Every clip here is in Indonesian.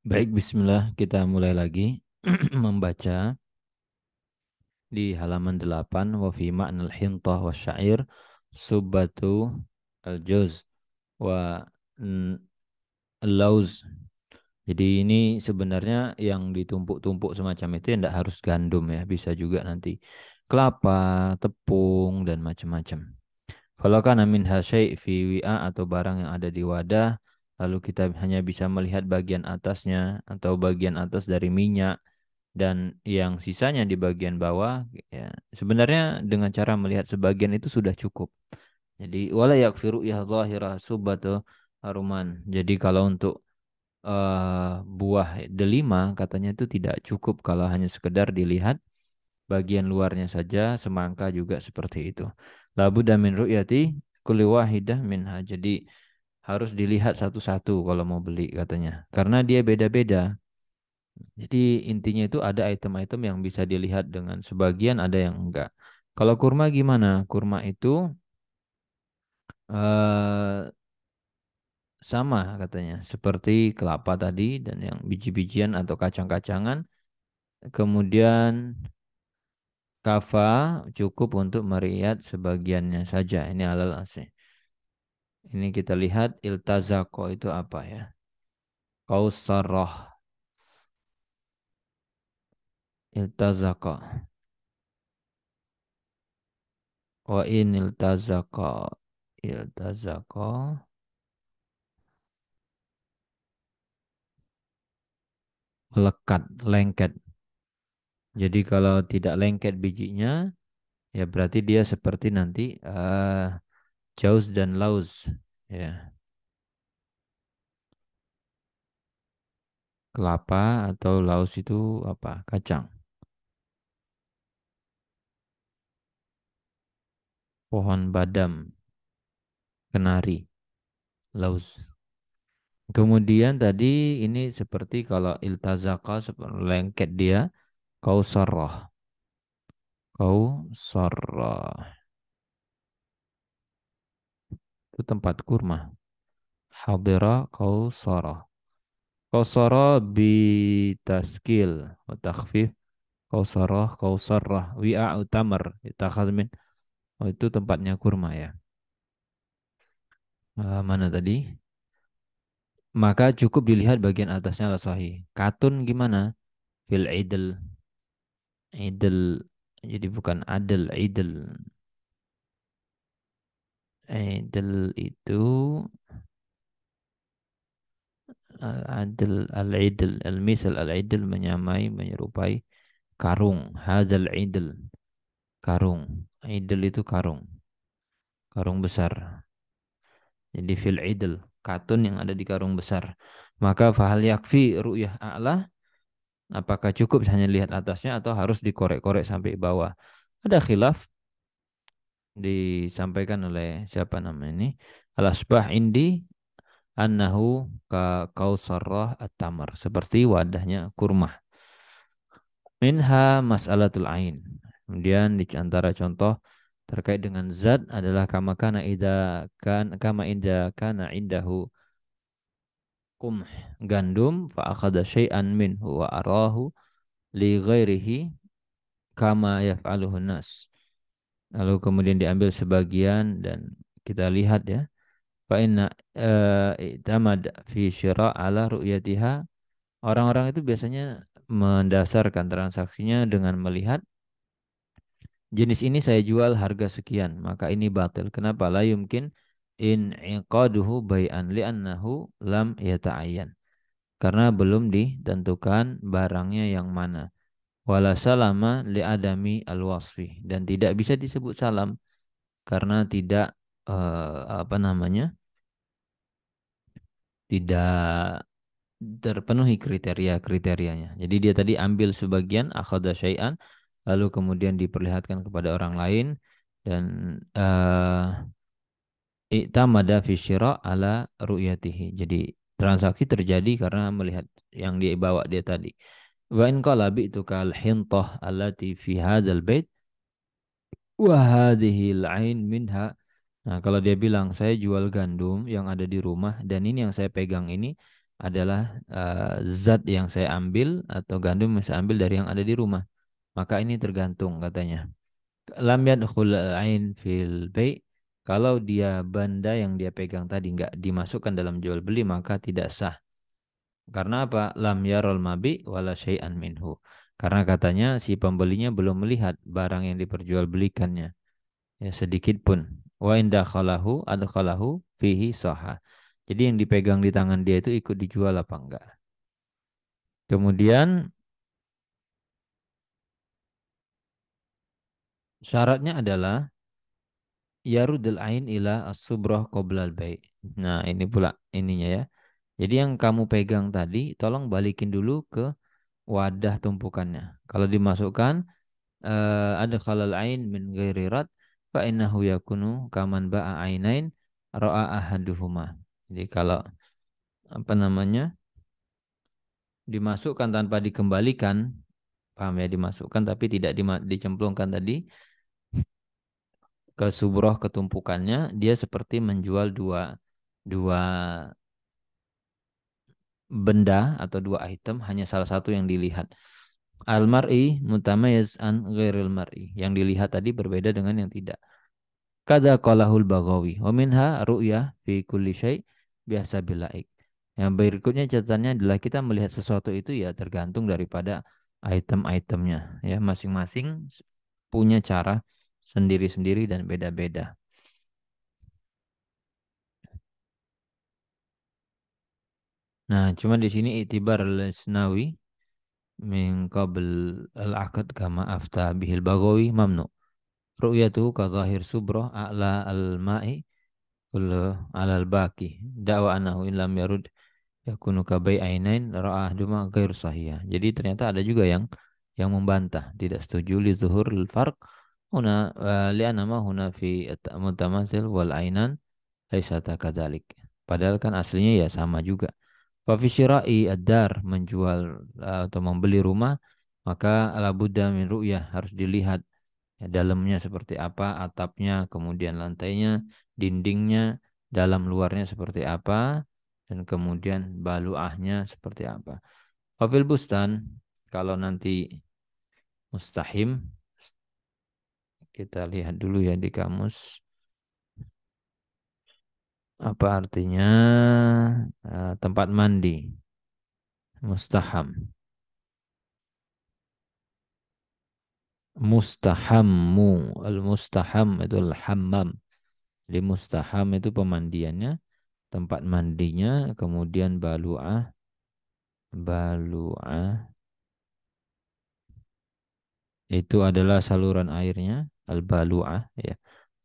Baik, bismillah, kita mulai lagi membaca di halaman 8 wa fi ma'nal hintah wa syair subbatu al-juz wa n- al-lauz. Jadi ini sebenarnya yang ditumpuk-tumpuk semacam itu tidak harus gandum ya, bisa juga nanti kelapa, tepung dan macam-macam. Kalau kana minha syai' fi wi'a atau barang yang ada di wadah, lalu kita hanya bisa melihat bagian atasnya atau bagian atas dari minyak dan yang sisanya di bagian bawah, ya sebenarnya dengan cara melihat sebagian itu sudah cukup. Jadi wala yakfiru ya zahira subatu haruman. Jadi kalau untuk buah delima katanya itu tidak cukup kalau hanya sekedar dilihat bagian luarnya saja, semangka juga seperti itu. Labudda min ru'yati kulli wahidah minha. Jadi harus dilihat satu-satu kalau mau beli katanya. Karena dia beda-beda. Jadi intinya itu ada item-item yang bisa dilihat dengan sebagian, ada yang enggak. Kalau kurma gimana? Kurma itu eh, sama katanya, seperti kelapa tadi dan yang biji-bijian atau kacang-kacangan. Kemudian kafa cukup untuk meriat sebagiannya saja. Ini alal asih. Ini kita lihat iltazako itu apa ya? Kausarah. Iltazako. Wa in iltazako. Iltazako. Melekat, lengket. Jadi kalau tidak lengket bijinya, ya berarti dia seperti nanti jauz dan lauz. Ya, kelapa atau lauz itu apa? Kacang, pohon badam, kenari, lauz. Kemudian tadi ini seperti kalau iltazaka seperti lengket dia, kausarah, kausarah itu tempat kurma. Hadira kausarah. Kausarah bitaskil wa takhfif. Kausarah, kausarah, wi'a'u tamar, itakhadh min. Oh, itu tempatnya kurma ya. Mana tadi? Maka cukup dilihat bagian atasnya lah sahih. Katun gimana? Fil idl, idl. Jadi bukan adl, idl. Idl itu adl, al-idl, al-misal al-idl menyamai, menyerupai karung. Hadzal idl, karung. Idl itu karung, karung besar. Jadi fil idl, katun yang ada di karung besar. Maka fahal yakfi ru'yah a'la, apakah cukup hanya lihat atasnya atau harus dikorek-korek sampai bawah? Ada khilaf disampaikan oleh siapa namanya ini? Al-Asbah indi annahu ka kausarah at-tamar, seperti wadahnya kurma. Minha mas'alatul ain. Kemudian di antara contoh terkait dengan zat adalah kama idza kana indahu qumh, gandum, fa akhadha syai'an minhu wa arahu li ghairihi kama yaf'aluhu nas. Lalu kemudian diambil sebagian dan kita lihat ya, fa inna i'tamad fi syira' ala ru'yatiha. Orang-orang itu biasanya mendasarkan transaksinya dengan melihat jenis ini saya jual harga sekian, maka ini batil. Kenapa? La yumkin in iqaduhu bai'an li'annahu lam yata'ayyan. Karena belum ditentukan barangnya yang mana. Wala salama li'adami al-wasfi. Dan tidak bisa disebut salam karena tidak apa namanya? Tidak terpenuhi kriteria-kriterianya. Jadi dia tadi ambil sebagian akhadha syai'an lalu kemudian diperlihatkan kepada orang lain dan i'tamada fi syira' ala ru'yatihi. Jadi transaksi terjadi karena melihat yang dia bawa dia tadi. Wa in qala bi'tu kal hintah allati fi hadzal bait wa hadhihi al-ain minha. Nah, kalau dia bilang saya jual gandum yang ada di rumah dan ini yang saya pegang ini, adalah zat yang saya ambil atau gandum yang saya ambil dari yang ada di rumah. Maka ini tergantung katanya. Lam yadkhul ain fil bai'. Kalau dia benda yang dia pegang tadi nggak dimasukkan dalam jual beli maka tidak sah. Karena apa? Lam yarol mabi wala syai'an minhu. Karena katanya si pembelinya belum melihat barang yang diperjualbelikannya ya sedikit pun. Wa inda khalahu adkhalahu fihi soha. Jadi yang dipegang di tangan dia itu ikut dijual apa enggak. Kemudian syaratnya adalah yarudul ain ila as-subrah qoblal bai'. Nah, ini pula ininya ya. Jadi yang kamu pegang tadi tolong balikin dulu ke wadah tumpukannya. Kalau dimasukkan ada khalal ain min ghairi rad fa innahu yakunu kaman ba'a ainain ra'a ahaduhuma. Jadi kalau apa namanya dimasukkan tanpa dikembalikan, paham ya, dimasukkan tapi tidak dicemplungkan tadi ke subroh ketumpukannya, dia seperti menjual dua dua benda atau dua item hanya salah satu yang dilihat. Al-mar'i mutamayyiz an ghairil mar'i. Yang dilihat tadi berbeda dengan yang tidak. Kada qalahul Baghawi. Wa minha ru'yah fi kulli syai' biasa bilaik. Yang berikutnya catatannya adalah kita melihat sesuatu itu ya tergantung daripada item-itemnya. Ya, masing-masing punya cara sendiri-sendiri dan beda-beda. Nah, cuma di sini itibar al-Isnawi min qabl al-aqd kama afta bihil Baghawi mamnu. Ru'yatu ka zahir subrah a'la al-ma'i kullu 'ala al-baqi. Da'wa annahu in lam yarud yakunu ka bai'ainain ra'ah duma ghair sahih. Jadi ternyata ada juga yang membantah, tidak setuju li zuhur al-farq huna li'anna ma huna fi mutamathil wal ainan laisa kadzalik. Padahal kan aslinya ya sama juga. Fa fi syira'i ad-dar menjual atau membeli rumah maka la budda min ru'yah harus dilihat ya, dalamnya seperti apa, atapnya, kemudian lantainya, dindingnya, dalam luarnya seperti apa, dan kemudian baluahnya seperti apa. Wafil bustan, kalau nanti mustahim, kita lihat dulu ya di kamus. Apa artinya tempat mandi, mustaham. Mustahammu, al-mustaham itu al-hammam. Jadi mustaham itu pemandiannya, tempat mandinya, kemudian balu'ah itu adalah saluran airnya, al-balu'ah ya,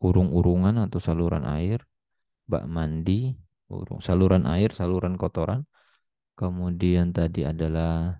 urung-urungan atau saluran air, bak mandi, saluran air, saluran kotoran. Kemudian tadi adalah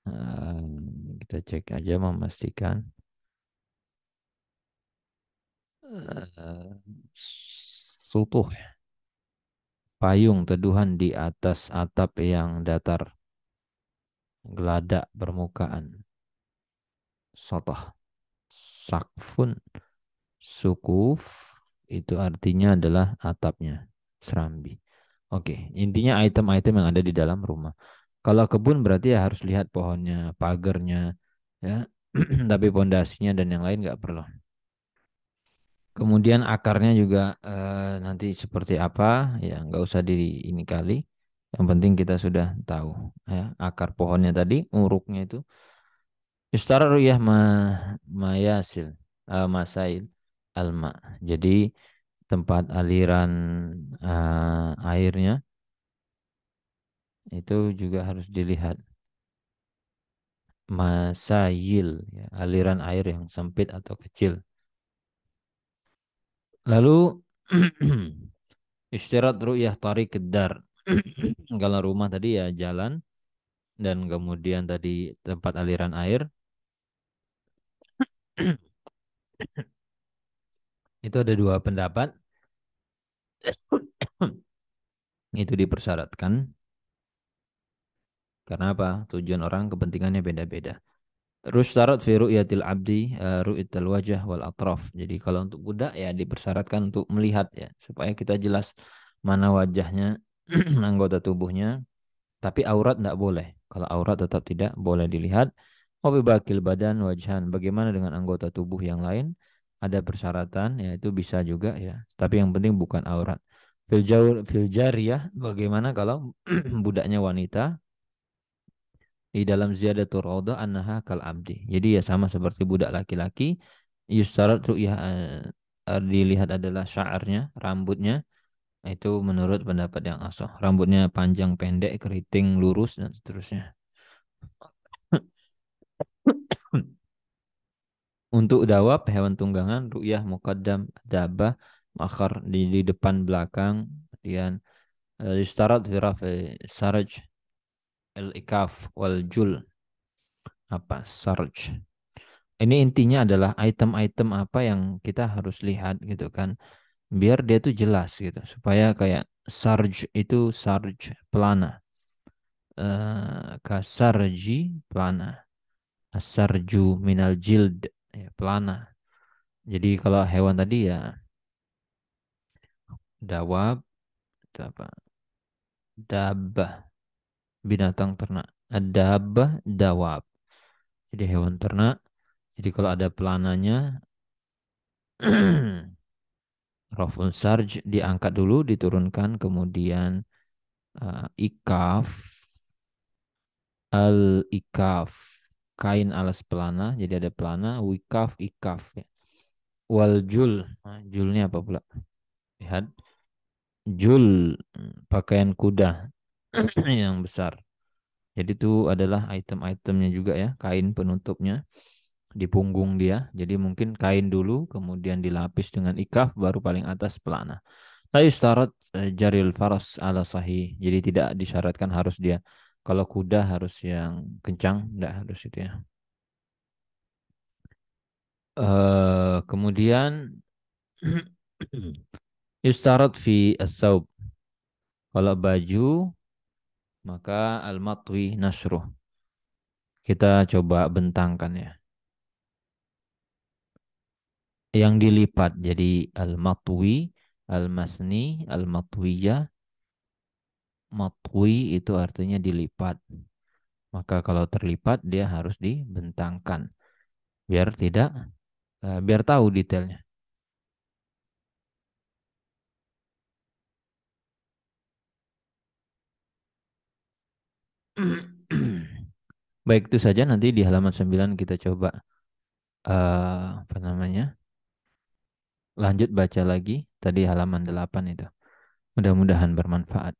eh, kita cek aja memastikan sutuh payung teduhan di atas atap yang datar, geladak permukaan, sotoh, sakfun, sukuf itu artinya adalah atapnya, serambi. Oke, intinya item-item yang ada di dalam rumah. Kalau kebun berarti ya harus lihat pohonnya, pagarnya, ya. Tapi pondasinya dan yang lain nggak perlu. Kemudian akarnya juga nanti seperti apa, ya nggak usah di ini kali. Yang penting kita sudah tahu, ya. Akar pohonnya tadi, uruknya itu. Istara ruyah mayasil, masail alma. Jadi tempat aliran airnya itu juga harus dilihat. Masayil, ya, aliran air yang sempit atau kecil. Lalu isyarat ru'yah tarik dar. Kalau rumah tadi ya jalan dan kemudian tadi tempat aliran air itu ada dua pendapat. Itu dipersyaratkan karena apa? Tujuan orang kepentingannya beda-beda. Terus syarat fi ru'yatil abdi ru'yatil wajah wal atraf. Jadi kalau untuk budak ya dipersyaratkan untuk melihat ya supaya kita jelas mana wajahnya, anggota tubuhnya, Tapi aurat tidak boleh. Kalau aurat tetap tidak boleh dilihat. Wabibakil badan wajhan. Bagaimana dengan anggota tubuh yang lain? Ada persyaratan, yaitu bisa juga ya. Tapi yang penting bukan aurat. Fil jariyah, bagaimana kalau budaknya wanita di dalam ziyadatul raudah annaha kal abdi. Jadi ya sama seperti budak laki-laki. Yustarat ru'yah dilihat adalah sya'arnya, rambutnya. Itu menurut pendapat yang asah. Rambutnya panjang, pendek, keriting, lurus, dan seterusnya. Untuk dawab, hewan tunggangan, ru'yah muqaddam, dabah, makhar di depan belakang. Kemudian yustarat fi saraj, al-ikaf, wal jul. Apa? Saraj. Ini intinya adalah item-item apa yang kita harus lihat gitu kan. Biar dia tuh jelas gitu. Supaya kayak sarj itu sarj pelana. Kasarji pelana. Asarju minal jild ya, pelana. Jadi kalau hewan tadi ya dawab itu apa? Dabah binatang ternak. Dabah dawab. Jadi hewan ternak. Jadi kalau ada pelananya Raful Sarj diangkat dulu, diturunkan, kemudian ikaf, al-ikaf, kain alas pelana, jadi ada pelana, wikaf, ikaf. Ya. Wal jul, nah, julnya apa pula? Lihat, jul, pakaian kuda yang besar. Jadi itu adalah item-itemnya juga ya, kain penutupnya di punggung dia. Jadi mungkin kain dulu, kemudian dilapis dengan ikaf, baru paling atas pelana. La yustarat jaril faras ala sahih. Jadi tidak disyaratkan harus dia. Kalau kuda harus yang kencang, tidak harus itu ya. Kemudian yustarat fi as-saub. Kalau baju maka al-matwi nasruh. Kita coba bentangkan ya. Yang dilipat jadi al-matwi, al-masni, al-matwiyah. Matwi itu artinya dilipat. Maka kalau terlipat dia harus dibentangkan biar tidak biar tahu detailnya. Baik itu saja nanti di halaman 9 kita coba apa namanya? Lanjut baca lagi tadi halaman 8 itu. Mudah-mudahan bermanfaat.